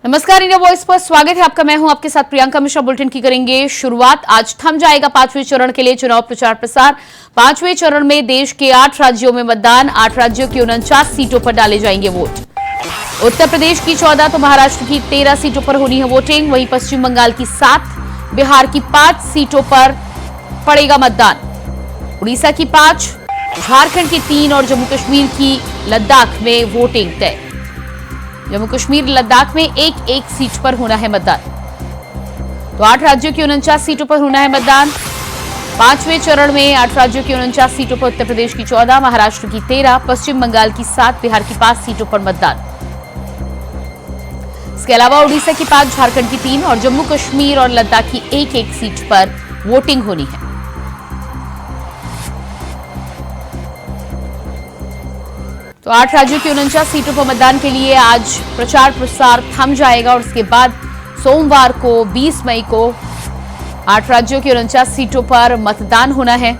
नमस्कार, India voice पर स्वागत है आपका। मैं हूं आपके साथ प्रियंका मिश्रा। बुलेटिन की करेंगे शुरुआत। आज थम जाएगा 5वें चरण के लिए चुनाव प्रचार प्रसार। 5वें चरण में देश के 8 राज्यों में मतदान। 8 राज्यों की 49 सीटों पर डाले जाएंगे वोट। उत्तर प्रदेश की 14 तो महाराष्ट्र की 13 सीटों पर होनी है वोटिंग। वहीं पश्चिम बंगाल की 7, बिहार की 5 सीटों पर पड़ेगा मतदान। उड़ीसा की 5, झारखंड की 3 और जम्मू कश्मीर की लद्दाख में वोटिंग तय। जम्मू कश्मीर लद्दाख में एक सीट पर होना है मतदान। तो 8 राज्यों की 49 सीटों पर होना है मतदान। 5वें चरण में 8 राज्यों की 49 सीटों पर उत्तर प्रदेश की 14, महाराष्ट्र की 13, पश्चिम बंगाल की 7, बिहार की 5 सीटों पर मतदान। इसके अलावा उड़ीसा की 5, झारखंड की 3 और जम्मू कश्मीर और लद्दाख की एक सीट पर वोटिंग होनी है। तो 8 राज्यों की 49 सीटों पर मतदान के लिए आज प्रचार प्रसार थम जाएगा और उसके बाद सोमवार को 20 मई को 8 राज्यों की 49 सीटों पर मतदान होना है।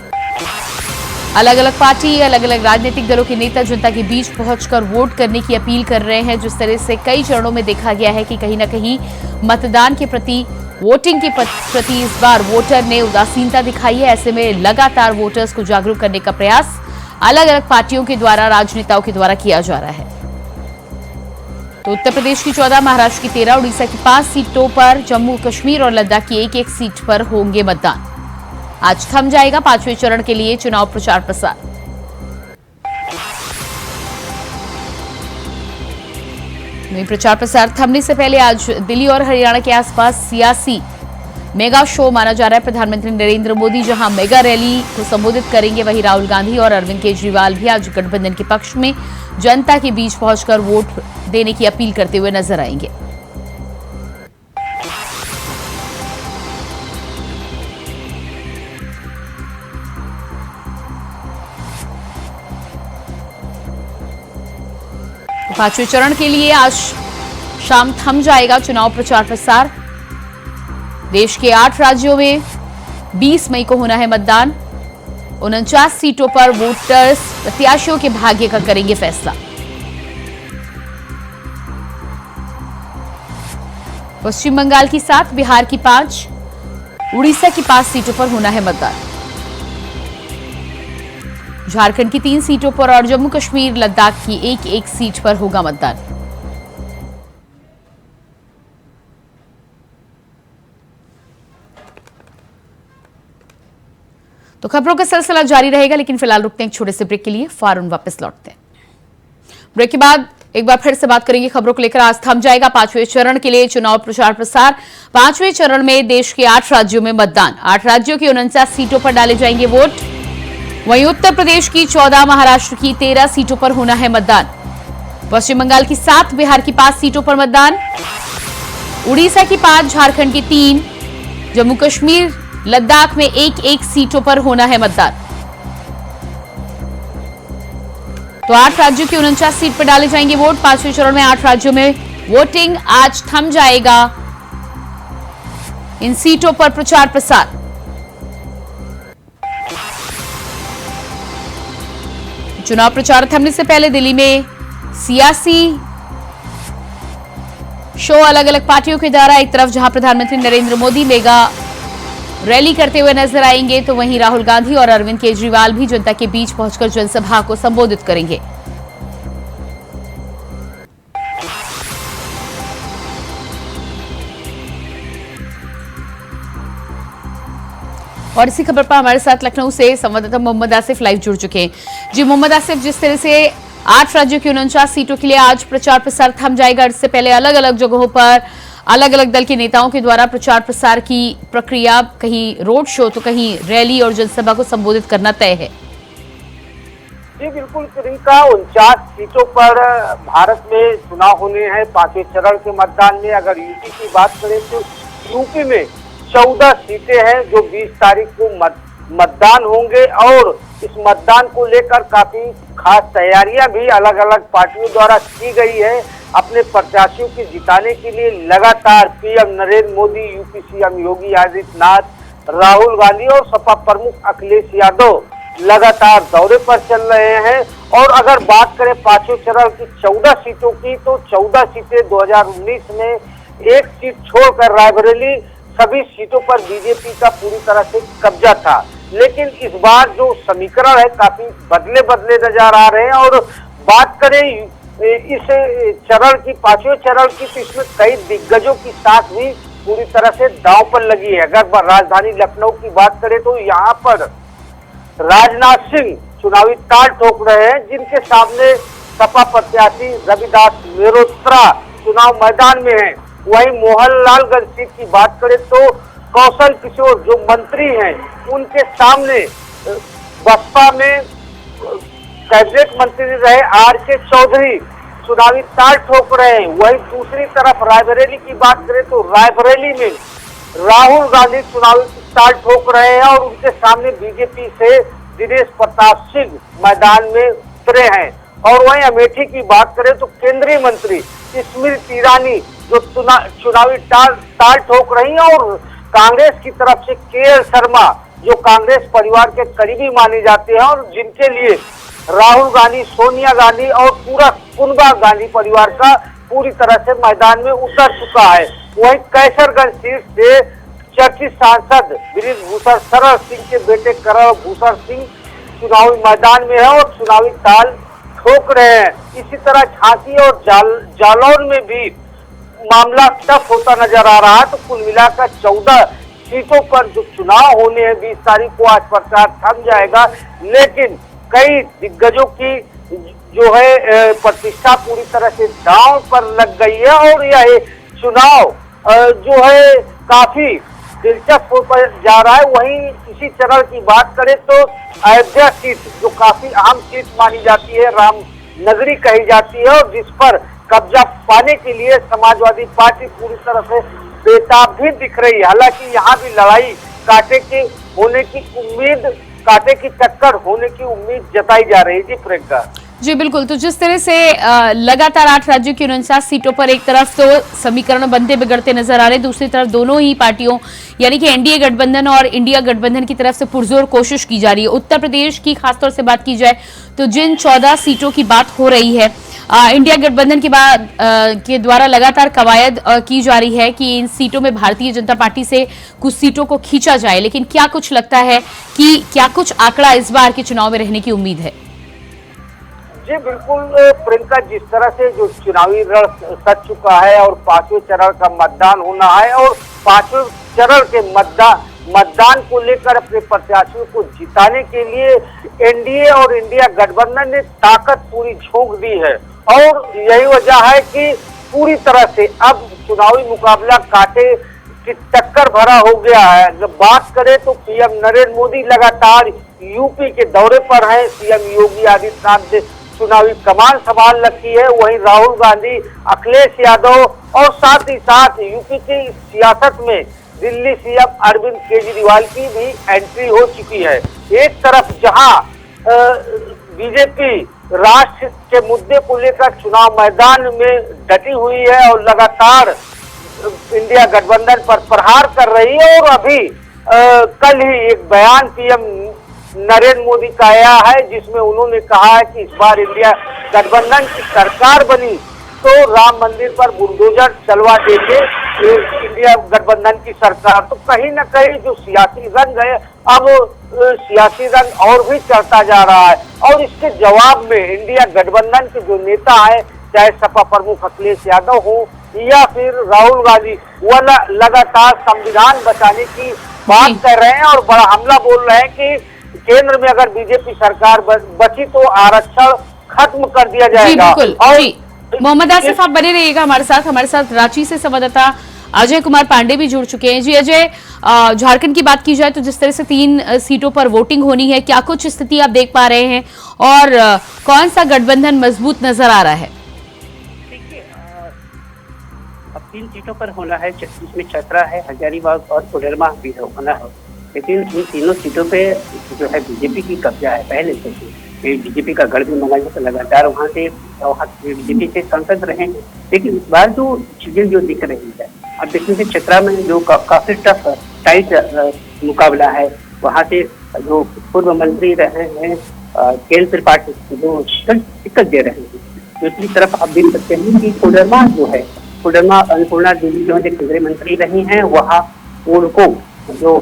अलग अलग पार्टी, अलग अलग राजनीतिक दलों के नेता जनता के बीच पहुंचकर वोट करने की अपील कर रहे हैं। जिस तरह से कई चरणों में देखा गया है कि कहीं ना कहीं मतदान के प्रति, वोटिंग के प्रति इस बार वोटर ने उदासीनता दिखाई है। ऐसे में लगातार वोटर्स को जागरूक करने का प्रयास अलग अलग पार्टियों के द्वारा, राजनेताओं के द्वारा किया जा रहा है। तो उत्तर प्रदेश की 14, महाराष्ट्र की 13, उड़ीसा की 5 सीटों पर, जम्मू कश्मीर और लद्दाख की एक सीट पर होंगे मतदान। आज थम जाएगा 5वें चरण के लिए चुनाव प्रचार प्रसार। प्रचार प्रसार थमने से पहले आज दिल्ली और हरियाणा के आसपास सियासी मेगा शो माना जा रहा है। प्रधानमंत्री नरेंद्र मोदी जहां मेगा रैली को संबोधित करेंगे, वहीं राहुल गांधी और अरविंद केजरीवाल भी आज गठबंधन के पक्ष में जनता के बीच पहुंचकर वोट देने की अपील करते हुए नजर आएंगे। पांचवें चरण के लिए आज शाम थम जाएगा चुनाव प्रचार प्रसार। देश के 8 राज्यों में 20 मई को होना है मतदान। 49 सीटों पर वोटर्स प्रत्याशियों के भाग्य का करेंगे फैसला। पश्चिम बंगाल की 7, बिहार की 5, उड़ीसा की 5 सीटों पर होना है मतदान। झारखंड की 3 सीटों पर और जम्मू कश्मीर लद्दाख की एक सीट पर होगा मतदान। तो खबरों का सिलसिला जारी रहेगा, लेकिन फिलहाल रुकते हैं एक छोटे से ब्रेक के लिए। फौरन वापस लौटते हैं। ब्रेक के बाद एक बार फिर से बात करेंगे खबरों को लेकर। आज थम जाएगा 5वें चरण के लिए चुनाव प्रचार प्रसार। 5वें चरण में देश के 8 राज्यों में मतदान। 8 राज्यों की 49 सीटों पर डाले जाएंगे वोट। वहीं उत्तर प्रदेश की 14, महाराष्ट्र की 13 सीटों पर होना है मतदान। पश्चिम बंगाल की 7, बिहार की 5 सीटों पर मतदान। उड़ीसा की 5, झारखंड की 3, जम्मू कश्मीर लद्दाख में एक सीटों पर होना है मतदान। तो 8 राज्यों की 49 सीट पर डाले जाएंगे वोट। 5वें चरण में 8 राज्यों में वोटिंग। आज थम जाएगा इन सीटों पर प्रचार प्रसार। चुनाव प्रचार थमने से पहले दिल्ली में सियासी शो अलग अलग पार्टियों के द्वारा, एक तरफ जहां प्रधानमंत्री नरेंद्र मोदी मेगा रैली करते हुए नजर आएंगे, तो वहीं राहुल गांधी और अरविंद केजरीवाल भी जनता के बीच पहुंचकर जनसभा को संबोधित करेंगे। और इसी खबर पर हमारे साथ लखनऊ से संवाददाता मोहम्मद आसिफ लाइव जुड़ चुके हैं। जी मोहम्मद आसिफ, जिस तरह से 8 राज्यों की 49 सीटों के लिए आज प्रचार प्रसार थम जाएगा, इससे पहले अलग अलग जगहों पर अलग अलग दल के नेताओं के द्वारा प्रचार प्रसार की प्रक्रिया, कहीं रोड शो तो कहीं रैली और जनसभा को संबोधित करना तय है। जी बिल्कुल प्रियंका, 49 सीटों पर भारत में चुनाव होने हैं 5वें चरण के मतदान में। अगर यूपी की बात करें तो यूपी में 14 सीटें हैं जो 20 तारीख को मतदान होंगे और इस मतदान को लेकर काफी खास तैयारियां भी अलग अलग पार्टियों द्वारा की गई है। अपने प्रत्याशियों को जिताने के लिए लगातार PM Narendra Modi, UP CM Yogi Adityanath, Rahul Gandhi और सपा प्रमुख अखिलेश यादव लगातार दौरे पर चल रहे हैं और अगर बात करें पांचवें चरण की 14 सीटों की, तो 14 सीटें 2019 में एक सीट छोड़कर रायबरेली सभी सीटों पर बीजेपी का पूरी तरह से कब्जा था। लेकिन इस बार जो समीकरण है काफी बदले बदले नजर आ रहे हैं। और बात करें इस चरण की, पांचवें चरण की, तो इसमें कई दिग्गजों की साख भी पूरी तरह से दांव पर लगी है। अगर राजधानी लखनऊ की बात करें तो यहाँ पर राजनाथ सिंह चुनावी ताल ठोक रहे हैं, जिनके सामने सपा प्रत्याशी रविदास मेहरोत्रा चुनाव मैदान में है। वहीं मोहनलालगंज सीट की बात करें तो कौशल किशोर जो मंत्री हैं, उनके सामने बसपा में कैबिनेट मंत्री रहे आर.के. चौधरी चुनावी ताल ठोक रहे हैं। वहीं दूसरी तरफ रायबरेली की बात करें तो रायबरेली में राहुल गांधी चुनावी ताल ठोक रहे हैं और उनके सामने बीजेपी से दिनेश प्रताप सिंह मैदान में उतरे हैं। और वहीं अमेठी की बात करें तो केंद्रीय मंत्री स्मृति ईरानी जो चुनावी ताल ठोक रही है और कांग्रेस की तरफ से के.एल. शर्मा जो कांग्रेस परिवार के करीबी माने जाते हैं और जिनके लिए राहुल गांधी, सोनिया गांधी और पूरा कुनबा गांधी परिवार का पूरी तरह से मैदान में उतर चुका है। वहीं कैसरगंज सीट से चर्चित सांसद बृजभूषण शरण सिंह के बेटे करण भूषण सिंह चुनावी मैदान में है और चुनावी ताल ठोक रहे हैं। इसी तरह झांसी और जालौन में भी मामला टफ होता नजर आ रहा है। तो कुल मिलाकर 14 सीटों पर जो चुनाव होने हैं 20 तारीख को, आज प्रचार थम जाएगा। लेकिन कई दिग्गजों की जो है प्रतिष्ठा पूरी तरह से दांव पर लग गई है और यह चुनाव जो है काफी दिलचस्प होता जा रहा है। वहीं इसी चरण की बात करें तो अयोध्या सीट जो काफी अहम सीट मानी जाती है, राम नगरी कही जाती है और जिस पर कब्जा पाने के लिए समाजवादी पार्टी पूरी तरह से बेताब भी दिख रही है। हालांकि यहाँ भी लड़ाई कांटे की होने की उम्मीद, कांटे की टक्कर होने की उम्मीद जताई जा रही है। जी प्रियंका जी बिल्कुल। तो जिस तरह से लगातार 8 राज्यों की 49 सीटों पर एक तरफ तो समीकरण बनते बिगड़ते नजर आ रहे, दूसरी तरफ दोनों ही पार्टियों यानी कि एनडीए गठबंधन और इंडिया गठबंधन की तरफ से पुरजोर कोशिश की जा रही है। उत्तर प्रदेश की खासतौर से बात की जाए तो जिन 14 सीटों की बात हो रही है, इंडिया गठबंधन के द्वारा लगातार कवायद की जा रही है कि इन सीटों में भारतीय जनता पार्टी से कुछ सीटों को खींचा जाए। लेकिन क्या कुछ लगता है कि क्या कुछ आंकड़ा इस बार के चुनाव में रहने की उम्मीद है? जी बिल्कुल प्रियंका, जिस तरह से जो चुनावी रण सज चुका है और 5वें चरण का मतदान होना है और 5वें चरण के मतदान को लेकर अपने प्रत्याशियों को जिताने के लिए एनडीए और इंडिया गठबंधन ने ताकत पूरी झोंक दी है। और यही वजह है कि पूरी तरह से अब चुनावी मुकाबला कांटे की टक्कर भरा हो गया है। जब बात करें तो पीएम नरेंद्र मोदी लगातार यूपी के दौरे पर हैं। सीएम योगी आदित्यनाथ ने चुनावी कमान संभाल रखी है। वहीं राहुल गांधी, अखिलेश यादव और साथ ही साथ यूपी की सियासत में दिल्ली सीएम अरविंद केजरीवाल की भी एंट्री हो चुकी है। एक तरफ जहां बीजेपी राष्ट्र के मुद्दे को लेकर चुनाव मैदान में डटी हुई है और लगातार इंडिया गठबंधन पर प्रहार कर रही है। और अभी कल ही एक बयान पीएम नरेंद्र मोदी का आया है जिसमें उन्होंने कहा है कि इस बार इंडिया गठबंधन की सरकार बनी तो राम मंदिर पर बुलडोजर चलवा देंगे इंडिया गठबंधन की सरकार। तो कहीं न कहीं जो सियासी रंग है अब सियासी रंग और भी चढ़ता जा रहा है। और इसके जवाब में इंडिया गठबंधन के जो नेता है, चाहे सपा प्रमुख अखिलेश यादव हो या फिर राहुल गांधी, वह लगातार संविधान बचाने की बात कर रहे हैं और बड़ा हमला बोल रहे हैं कि केंद्र में अगर बीजेपी सरकार बची तो आरक्षण खत्म कर दिया जाएगा। और मोहम्मद आसिफ, आप बने रहिएगा हमारे साथ रांची से संवाददाता अजय कुमार पांडे भी जुड़ चुके हैं। जी अजय, झारखंड की बात की जाए तो जिस तरह से 3 सीटों पर वोटिंग होनी है, क्या कुछ स्थिति आप देख पा रहे हैं और कौन सा गठबंधन मजबूत नजर आ रहा है? देखिए, अब 3 सीटों पर होना है, जिसमें चतरा है, हजारीबाग और कोडरमा भी होना है। लेकिन इन तीनों सीटों पे जो है बीजेपी की कब्जा है पहले से ही। बीजेपी का गढ़ भी माना जाता, लगातार वहाँ से बीजेपी से सांसद रहे हैं। लेकिन इस बार जो चीजें जो दिख रही है, अब देखने से चतरा में जो काफी टाइट मुकाबला है, वहाँ से जो पूर्व मंत्री रहे हैं केएल त्रिपाठी जो टिकट दे रहे हैं। दूसरी तरफ आप देख सकते हैं कि कोडरमा जो है, कोडरमा अन्नपूर्णा देवी जो है केंद्रीय मंत्री रही हैं, वहाँ उनको जो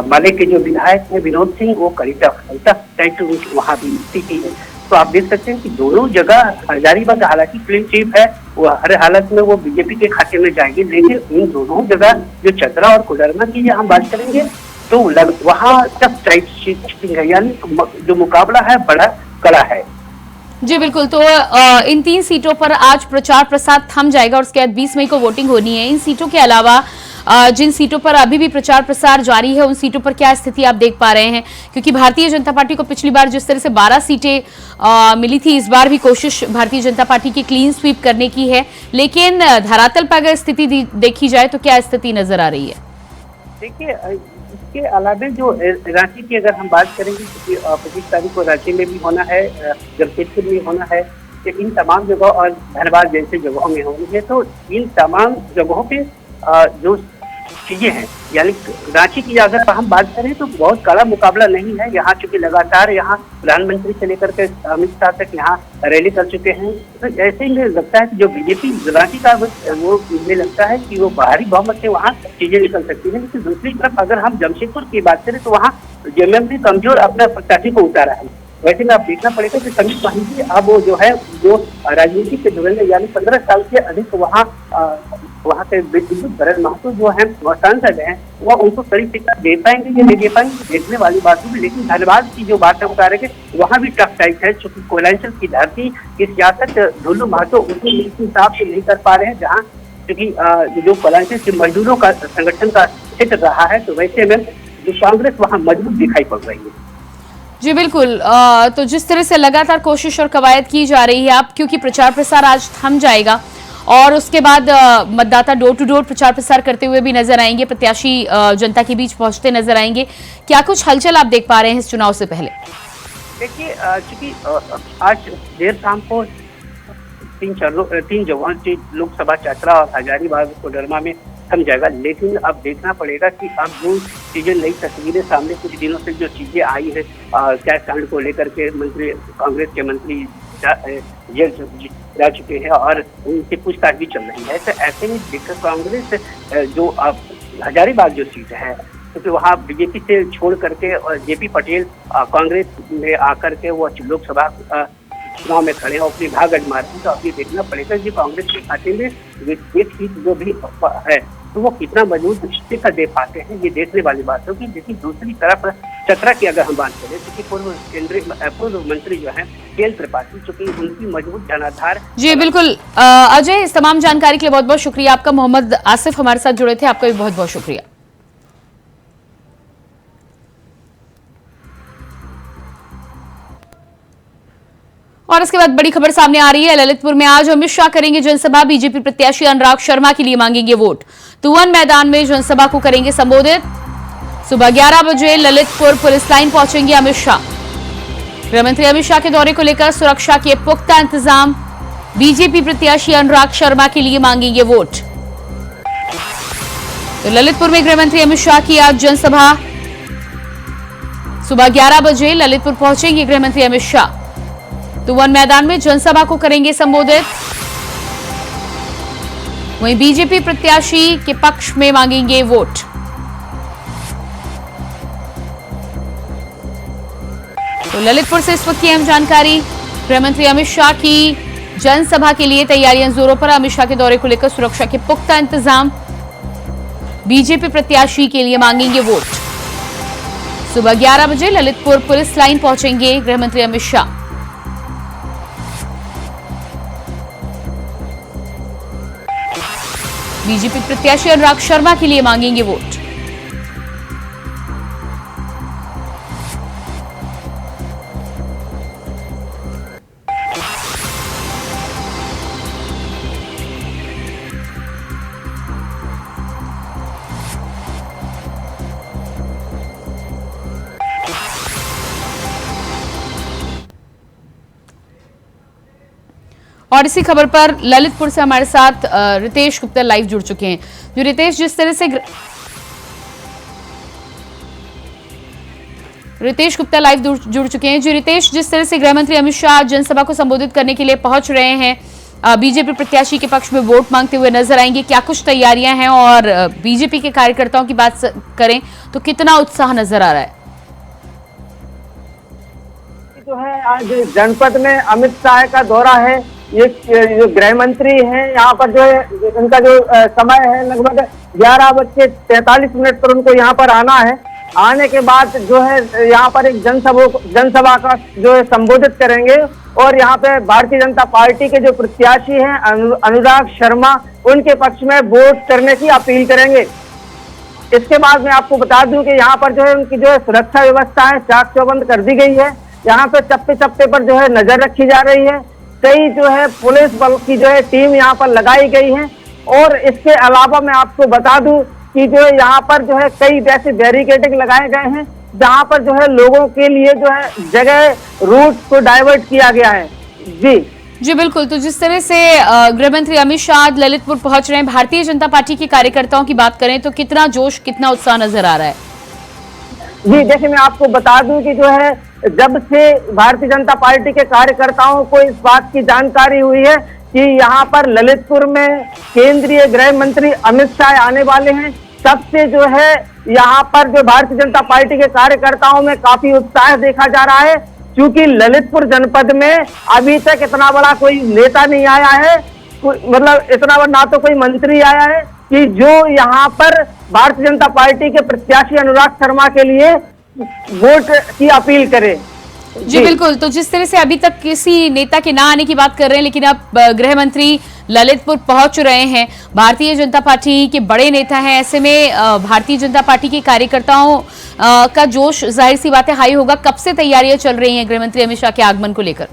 माले के जो विधायक हैं विनोद सिंह, वो कड़ी टफ वहाँ भी स्थिति है। तो आप देख सकते हैं कि दोनों जगह हजारीबाग हालांकि क्लीन स्वीप है, वो हर हालत में वो बीजेपी के खाते में जाएगी, लेकिन इन दोनों जगह जो चतरा और कोडरमा की हम बात करेंगे तो वहाँ टफ टाइट सीटिंग है, यानी जो मुकाबला है बड़ा कड़ा है। जी बिल्कुल। तो इन 3 सीटों पर आज प्रचार प्रसार थम जाएगा और उसके बाद 20 मई को वोटिंग होनी है। इन सीटों के अलावा जिन सीटों पर अभी भी प्रचार प्रसार जारी है, उन सीटों पर क्या स्थिति आप देख पा रहे हैं? क्योंकि भारतीय जनता पार्टी को पिछली बार जिस तरह से 12 सीटें मिली थी, इस बार भी कोशिश भारतीय जनता पार्टी की क्लीन स्वीप करने की है, लेकिन धरातल पर अगर स्थिति देखी जाए तो क्या स्थिति नजर आ रही है? देखिए, इसके अलावा जो रांची की अगर हम बात करेंगे, क्योंकि 25 तारीख को रांची में भी होना है, जमशेदपुर में होना है, कि इन तमाम जगहों और धनबाद जैसे जगहों में होंगे, तो इन तमाम जगहों पे जो चीजें हैं, यानी रांची की अगर हम बात करें तो बहुत कड़ा मुकाबला नहीं है यहाँ, चूंकि लगातार यहाँ प्रधानमंत्री से लेकर के अमित शाह तक यहाँ रैली कर चुके हैं। तो ऐसे ही लगता है कि जो बीजेपी रांची का वो मुझे लगता है कि वो बाहरी बहुमत से वहाँ चीजें निकल सकती है। लेकिन दूसरी तरफ अगर हम जमशेदपुर की बात करें तो वहाँ जेएमएम भी कमजोर अपना प्रत्याशी को उतारा है। वैसे में आप देखना पड़ेगा कि समीप माहिती अब वो जो है जो राजनीति से जुड़ेंगे, यानी 15 साल से अधिक वहाँ के विद्युत भरत महतो जो है सांसद हैं, वह उनको कड़ी शिक्षा दे पाएंगे या नहीं दे पाएंगे, देखने वाली बात होगी। लेकिन धनबाद की जो बात हम बता रहे थे वहाँ भी टफ टाइट है, चूंकि कोयलांचल की धरती की सियासत ढुल्लू महतो उनके हिसाब से नहीं कर पा रहे हैं, जहाँ क्योंकि जो कोयलांचल के मजदूरों का संगठन का क्षेत्र रहा है, तो वैसे में जो कांग्रेस वहाँ मजबूत दिखाई पड़ रही है। जी बिल्कुल। तो जिस तरह से लगातार कोशिश और कवायद की जा रही है, आप क्योंकि प्रचार प्रसार आज थम जाएगा और उसके बाद मतदाता डोर टू डोर प्रचार प्रसार करते हुए भी नजर आएंगे, प्रत्याशी जनता के बीच पहुंचते नजर आएंगे, क्या कुछ हलचल आप देख पा रहे हैं इस चुनाव से पहले? देखिए, चूंकि आज देर शाम को 3 जगहों से लोकसभा चतरा और हजारीबाग कोडरमा में थम जाएगा, लेकिन अब देखना पड़ेगा कि अब जो चीजें नई तस्वीरें सामने कुछ दिनों से जो चीजें आई है, कैश कांड को लेकर के कांग्रेस के मंत्री जेल जा चुके हैं और उनसे पूछताछ भी चल रही है। तो ऐसे में देखकर कांग्रेस जो अब हजारीबाग जो सीट है, क्योंकि वहाँ बीजेपी से छोड़ करके और जेपी पटेल कांग्रेस में आकर के वो लोकसभा चुनाव में खड़े हैं, अपनी भाग आजमा रहे हैं। तो अब ये देखना पड़ेगा कि कांग्रेस के खाते में एक सीट जो भी है तो वो कितना मजबूत स्टिकर दे पाते हैं, ये देखने वाली बात होगी। लेकिन दूसरी तरफ चतरा की अगर हम बात करें, क्योंकि पूर्व मंत्री जो है केएल त्रिपाठी, चूंकि उनकी मजबूत जनाधार। जी बिल्कुल। अजय, इस तमाम जानकारी के लिए बहुत बहुत शुक्रिया आपका। मोहम्मद आसिफ हमारे साथ जुड़े थे, आपका भी बहुत बहुत शुक्रिया। और इसके बाद बड़ी खबर सामने आ रही है, ललितपुर में आज अमित शाह करेंगे जनसभा, बीजेपी प्रत्याशी अनुराग शर्मा के लिए मांगेंगे वोट। तुवन मैदान में जनसभा को करेंगे संबोधित। सुबह 11 बजे ललितपुर पुलिस लाइन पहुंचेंगे अमित शाह। गृहमंत्री अमित शाह के दौरे को लेकर सुरक्षा के पुख्ता इंतजाम, बीजेपी प्रत्याशी अनुराग शर्मा के लिए मांगेंगे वोट। तो ललितपुर में गृहमंत्री अमित शाह की आज जनसभा, सुबह 11 बजे ललितपुर पहुंचेंगे गृहमंत्री अमित शाह। तुवन मैदान में जनसभा को करेंगे संबोधित। वहीं बीजेपी प्रत्याशी के पक्ष में मांगेंगे वोट। तो ललितपुर से इस वक्त की अहम जानकारी, गृहमंत्री अमित शाह की जनसभा के लिए तैयारियां जोरों पर। अमित शाह के दौरे को लेकर सुरक्षा के पुख्ता इंतजाम, बीजेपी प्रत्याशी के लिए मांगेंगे वोट। सुबह 11 बजे ललितपुर पुलिस लाइन पहुंचेंगे गृहमंत्री अमित शाह। बीजेपी प्रत्याशी अनुराग शर्मा के लिए मांगेंगे वोट। और इसी खबर पर ललितपुर से हमारे साथ रितेश गुप्ता लाइव जुड़ चुके हैं। जो रितेश, जिस तरह से रितेश गुप्ता लाइव जुड़ चुके हैं। जी रितेश, जिस तरह से गृह मंत्री अमित शाह जनसभा को संबोधित करने के लिए पहुंच रहे हैं, बीजेपी प्रत्याशी के पक्ष में वोट मांगते हुए नजर आएंगे, क्या कुछ तैयारियां हैं? और बीजेपी के कार्यकर्ताओं की बात करें तो कितना उत्साह नजर आ रहा है? जो है आज जनपद में अमित शाह का दौरा है। ये जो गृह मंत्री हैं यहाँ पर जो है इनका जो समय है लगभग 11:43 पर उनको यहाँ पर आना है। आने के बाद जो है यहाँ पर एक जनसभा का जो है संबोधित करेंगे और यहाँ पे भारतीय जनता पार्टी के जो प्रत्याशी हैं अनुराग शर्मा, उनके पक्ष में वोट करने की अपील करेंगे। इसके बाद मैं आपको बता दूं कि यहाँ पर जो है उनकी जो है सुरक्षा व्यवस्था है चाक चौबंद कर दी गई है। यहाँ पे चप्पे चप्पे पर जो है नजर रखी जा रही है। कई जो है पुलिस बल की जो है टीम यहाँ पर लगाई गई है। और इसके अलावा मैं आपको बता दूं कि जो है यहाँ पर जो है कई वैसे बैरिकेडिंग लगाए गए हैं जहाँ पर जो है लोगों के लिए जो है जगह रूट को डाइवर्ट किया गया है। जी बिल्कुल। तो जिस तरह से गृह मंत्री अमित शाह ललितपुर पहुंच रहे हैं, भारतीय जनता पार्टी के कार्यकर्ताओं की बात करें तो कितना जोश, कितना उत्साह नजर आ रहा है? जी देखिए, मैं आपको बता दूं कि जो है जब से भारतीय जनता पार्टी के कार्यकर्ताओं को इस बात की जानकारी हुई है कि यहाँ पर ललितपुर में केंद्रीय गृह मंत्री अमित शाह आने वाले हैं, तब से जो है यहाँ पर जो भारतीय जनता पार्टी के कार्यकर्ताओं में काफी उत्साह देखा जा रहा है। क्योंकि ललितपुर जनपद में अभी तक इतना बड़ा कोई नेता नहीं आया है, मतलब इतना बड़ा ना तो कोई मंत्री आया है कि जो यहाँ पर भारतीय जनता पार्टी के प्रत्याशी अनुराग शर्मा के लिए वोट की अपील करे। जी बिल्कुल। तो जिस तरह से अभी तक किसी नेता के ना आने की बात कर रहे हैं, लेकिन अब गृह मंत्री ललितपुर पहुंच रहे हैं, भारतीय जनता पार्टी के बड़े नेता हैं, ऐसे में भारतीय जनता पार्टी के कार्यकर्ताओं का जोश जाहिर सी बात है हाई होगा। कब से तैयारियां चल रही हैं गृह मंत्री अमित शाह के आगमन को लेकर?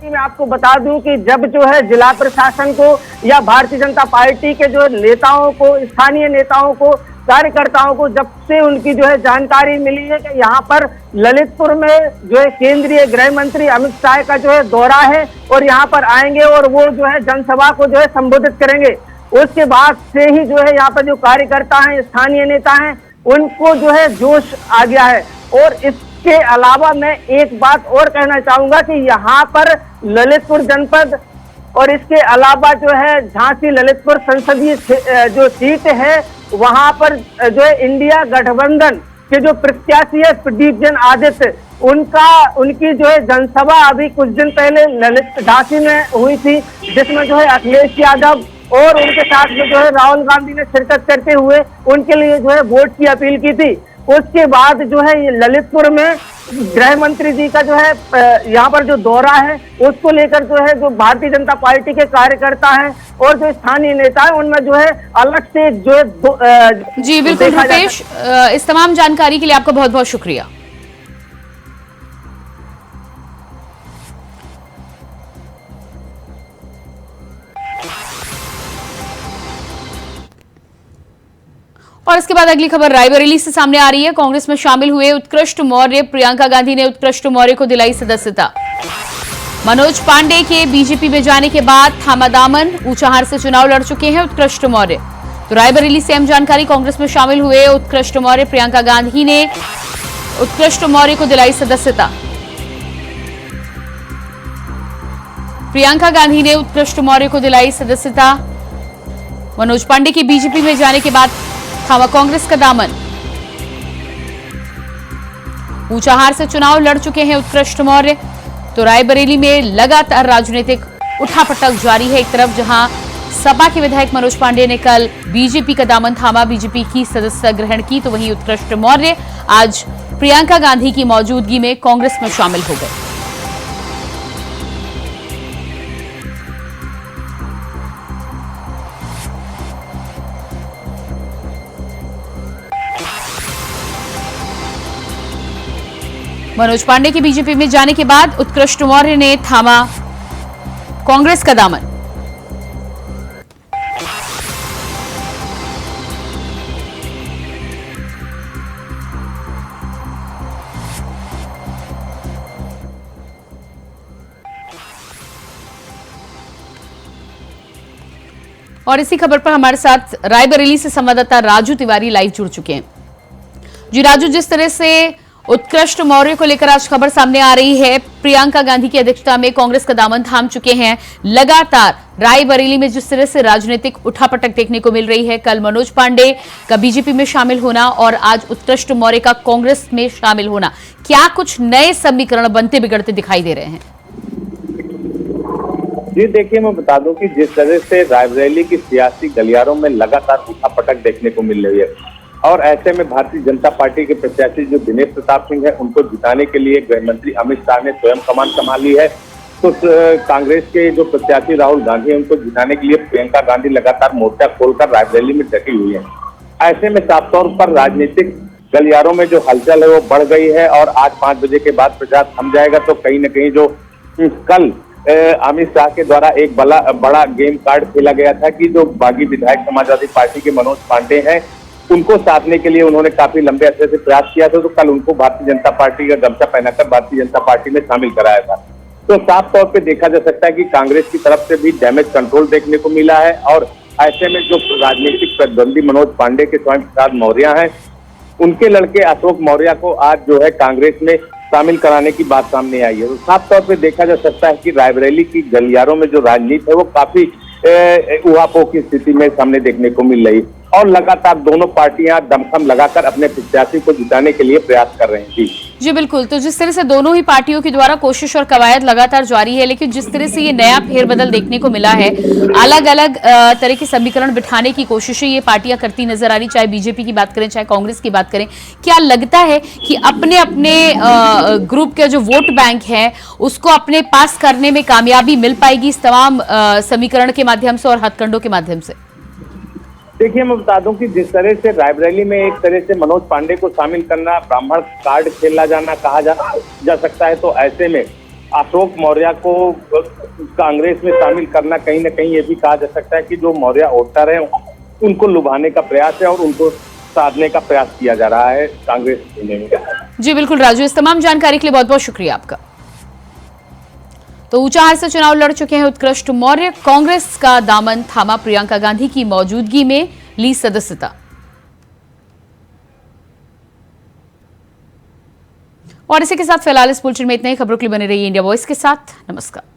मैं आपको बता दूं कि जब जो है जिला प्रशासन को या भारतीय जनता पार्टी के जो नेताओं को, स्थानीय नेताओं को, कार्यकर्ताओं को जब से उनकी जो है जानकारी मिली है कि यहाँ पर ललितपुर में जो है केंद्रीय गृह मंत्री अमित शाह का जो है दौरा है और यहाँ पर आएंगे और वो जो है जनसभा को जो है संबोधित करेंगे, उसके बाद से ही जो है यहाँ पर जो कार्यकर्ता हैं, स्थानीय नेता हैं, उनको जो है जोश आ गया है। और इसके अलावा मैं एक बात और कहना चाहूंगा कि यहाँ पर ललितपुर जनपद और इसके अलावा जो है झांसी ललितपुर संसदीय जो सीट है, वहां पर जो है इंडिया गठबंधन के जो प्रत्याशी है प्रदीप जैन आदित्य, उनकी जो है जनसभा अभी कुछ दिन पहले ललित झांसी में हुई थी, जिसमें जो है अखिलेश यादव और उनके साथ में जो है राहुल गांधी ने शिरकत करते हुए उनके लिए जो है वोट की अपील की थी। उसके बाद जो है ये ललितपुर में गृह मंत्री जी का जो है यहाँ पर जो दौरा है, उसको लेकर जो है जो भारतीय जनता पार्टी के कार्यकर्ता हैं और जो स्थानीय नेता है, उनमें जो है अलग से जो है जी बिल्कुल रितेश, इस तमाम जानकारी के लिए आपका बहुत बहुत शुक्रिया। और इसके बाद अगली खबर रायबरेली से सामने आ रही है। कांग्रेस में शामिल हुए उत्कृष्ट मौर्य, प्रियंका गांधी ने उत्कृष्ट मौर्य को दिलाई सदस्यता। मनोज पांडे के बीजेपी में जाने के बाद थामा दामन, ऊंचाहार से चुनाव लड़ चुके हैं उत्कृष्ट मौर्य। तो रायबरेली से अहम जानकारी, कांग्रेस में शामिल हुए उत्कृष्ट मौर्य प्रियंका गांधी ने उत्कृष्ट मौर्य को दिलाई सदस्यता। प्रियंका गांधी ने उत्कृष्ट मौर्य को दिलाई सदस्यता। मनोज पांडे के बीजेपी में जाने के बाद थामा कांग्रेस का दामन, ऊंचाहार से चुनाव लड़ चुके हैं उत्कृष्ट मौर्य। तो रायबरेली में लगातार राजनीतिक उठापटक जारी है। एक तरफ जहां सपा के विधायक मनोज पांडे ने कल बीजेपी का दामन थामा, बीजेपी की सदस्यता ग्रहण की, तो वहीं उत्कृष्ट मौर्य आज प्रियंका गांधी की मौजूदगी में कांग्रेस में शामिल हो गए। मनोज पांडे के बीजेपी में जाने के बाद उत्कृष्ट मौर्य ने थामा कांग्रेस का दामन। और इसी खबर पर हमारे साथ रायबरेली से संवाददाता राजू तिवारी लाइव जुड़ चुके हैं। जी राजू, जिस तरह से उत्कृष्ट मौर्य को लेकर आज खबर सामने आ रही है। प्रियंका गांधी की अध्यक्षता में कांग्रेस का दामन थाम चुके हैं। लगातार रायबरेली में जिस तरह से राजनीतिक उठापटक देखने को मिल रही है, कल मनोज पांडे का बीजेपी में शामिल होना और आज उत्कृष्ट मौर्य का कांग्रेस में शामिल होना, क्या कुछ नए समीकरण बनते बिगड़ते दिखाई दे रहे हैं? जी देखिए, मैं बता दूं कि जिस तरह से रायबरेली की सियासी गलियारों में लगातार उठापटक देखने को मिल रही है और ऐसे में भारतीय जनता पार्टी के प्रत्याशी जो दिनेश प्रताप सिंह है, उनको जिताने के लिए गृह मंत्री अमित शाह ने स्वयं कमान संभाली है। तो कांग्रेस के जो प्रत्याशी राहुल गांधी है, उनको जिताने के लिए प्रियंका गांधी लगातार मोर्चा खोलकर रायबरेली में डटी हुई है। ऐसे में साफ तौर पर राजनीतिक गलियारों में जो हलचल है वो बढ़ गई है और आज 5 बजे के बाद प्रचार थम जाएगा। तो कहीं न कहीं जो कल अमित शाह के द्वारा एक बड़ा गेम कार्ड खेला गया था कि जो बागी विधायक समाजवादी पार्टी के मनोज पांडे हैं, उनको साधने के लिए उन्होंने काफी लंबे अरसे से प्रयास किया था। तो कल उनको भारतीय जनता पार्टी का गमछा पहनाकर भारतीय जनता पार्टी में शामिल कराया था। तो साफ तौर पे देखा जा सकता है कि कांग्रेस की तरफ से भी डैमेज कंट्रोल देखने को मिला है और ऐसे में जो राजनीतिक प्रतिद्वंदी मनोज पांडे के स्वयं प्रसाद मौर्य हैं, उनके लड़के अशोक मौर्य को आज जो है कांग्रेस में शामिल कराने की बात सामने आई है। तो साफ तौर पे देखा जा सकता है कि रायबरेली की गलियारों में जो राजनीति है वो काफी उहापोह की स्थिति में सामने देखने को मिल रही है और लगातार दोनों पार्टियां दमखम लगाकर अपने प्रत्याशी को जिताने के लिए प्रयास कर रहे हैं। जी बिल्कुल। तो जिस तरह से दोनों ही पार्टियों के द्वारा कोशिश और कवायद लगातार जारी है, लेकिन जिस तरह से ये नया फेरबदल देखने को मिला है, अलग अलग तरह के समीकरण बिठाने की कोशिशें ये पार्टियां करती नजर आ रही, चाहे बीजेपी की बात करें चाहे कांग्रेस की बात करें, क्या लगता है कि अपने अपने ग्रुप के जो वोट बैंक है उसको अपने पास करने में कामयाबी मिल पाएगी इस तमाम समीकरण के माध्यम से और हथकंडों के माध्यम से? देखिए, मैं बता दूं कि जिस तरह से रायबरेली में एक तरह से मनोज पांडे को शामिल करना ब्राह्मण कार्ड खेला जाना कहा जा सकता है, तो ऐसे में अशोक मौर्य को कांग्रेस में शामिल करना कहीं ना कहीं ये भी कहा जा सकता है कि जो मौर्य वोटर है उनको लुभाने का प्रयास है और उनको साधने का प्रयास किया जा रहा है कांग्रेस में। जी बिल्कुल राजू, इस तमाम जानकारी के लिए बहुत बहुत शुक्रिया आपका। तो ऊंचाहार से चुनाव लड़ चुके हैं उत्कृष्ट मौर्य, कांग्रेस का दामन थामा, प्रियंका गांधी की मौजूदगी में ली सदस्यता। और इसी के साथ फिलहाल इस बुलेटिन में इतना ही। खबरों के लिए बने रहिए इंडिया वॉइस के साथ। नमस्कार।